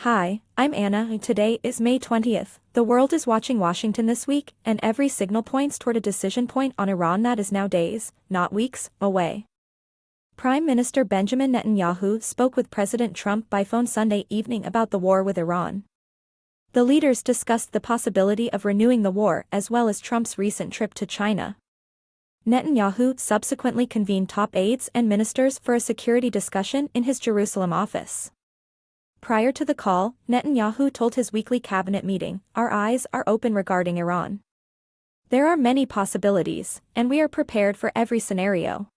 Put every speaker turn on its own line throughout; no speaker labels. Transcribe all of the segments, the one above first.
Hi, I'm Anna and today is May 20th. The world is watching Washington this week, and every signal points toward a decision point on Iran that is now days, not weeks, away. Prime Minister Benjamin Netanyahu spoke with President Trump by phone Sunday evening about the war with Iran. The leaders discussed the possibility of renewing the war as well as Trump's recent trip to China. Netanyahu subsequently convened top aides and ministers for a security discussion in his Jerusalem office. Prior to the call, Netanyahu told his weekly cabinet meeting, "Our eyes are open regarding Iran. There are many possibilities, and we are prepared for every scenario."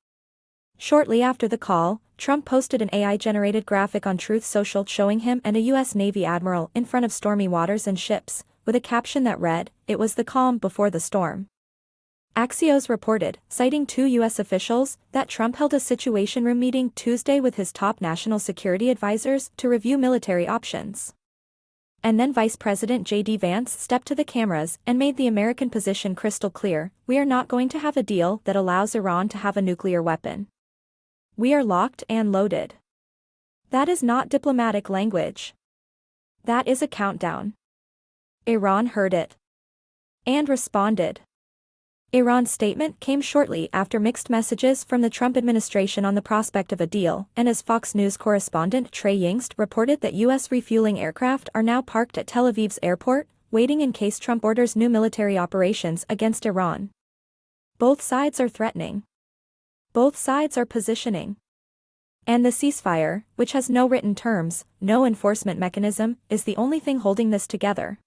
Shortly after the call, Trump posted an AI-generated graphic on Truth Social showing him and a U.S. Navy admiral in front of stormy waters and ships, with a caption that read, "It was the calm before the storm." Axios reported, citing two U.S. officials, that Trump held a Situation Room meeting Tuesday with his top national security advisors to review military options. And then Vice President JD Vance stepped to the cameras and made the American position crystal clear: "We are not going to have a deal that allows Iran to have a nuclear weapon. We are locked and loaded." That is not diplomatic language. That is a countdown. Iran heard it and responded. Iran's statement came shortly after mixed messages from the Trump administration on the prospect of a deal, and as Fox News correspondent Trey Yingst reported that U.S. refueling aircraft are now parked at Tel Aviv's airport, waiting in case Trump orders new military operations against Iran. Both sides are threatening. Both sides are positioning. And the ceasefire, which has no written terms, no enforcement mechanism, is the only thing holding this together.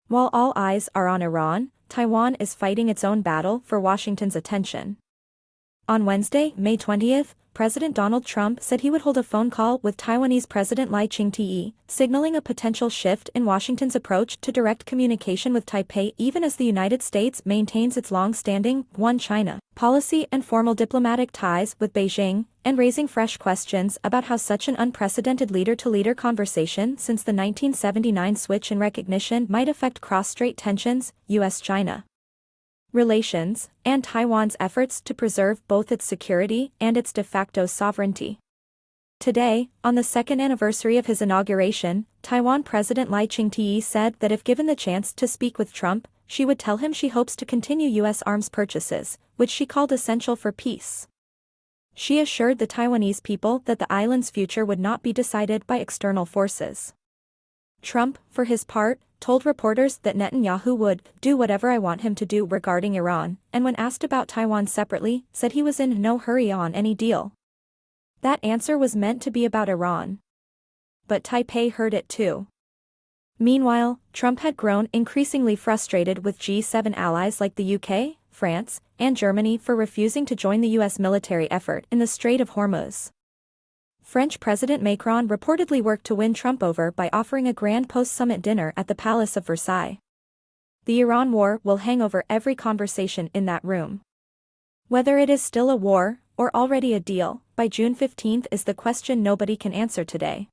While all eyes are on Iran, Taiwan is fighting its own battle for Washington's attention. On Wednesday, May 20th, President Donald Trump said he would hold a phone call with Taiwanese President Lai Ching-te, signaling a potential shift in Washington's approach to direct communication with Taipei even as the United States maintains its long-standing One China policy and formal diplomatic ties with Beijing, and raising fresh questions about how such an unprecedented leader-to-leader conversation since the 1979 switch in recognition might affect cross-strait tensions, U.S.-China relations, and Taiwan's efforts to preserve both its security and its de facto sovereignty. Today, on the second anniversary of his inauguration, Taiwan President Lai Ching-te said that if given the chance to speak with Trump, she would tell him she hopes to continue U.S. arms purchases, which she called essential for peace. She assured the Taiwanese people that the island's future would not be decided by external forces. Trump, for his part, told reporters that Netanyahu would do whatever I want him to do regarding Iran, and when asked about Taiwan separately, said he was in no hurry on any deal. That answer was meant to be about Iran. But Taipei heard it too. Meanwhile, Trump had grown increasingly frustrated with G7 allies like the UK, France, and Germany for refusing to join the U.S. military effort in the Strait of Hormuz. French President Macron reportedly worked to win Trump over by offering a grand post-summit dinner at the Palace of Versailles. The Iran war will hang over every conversation in that room. Whether it is still a war, or already a deal, by June 15 is the question nobody can answer today.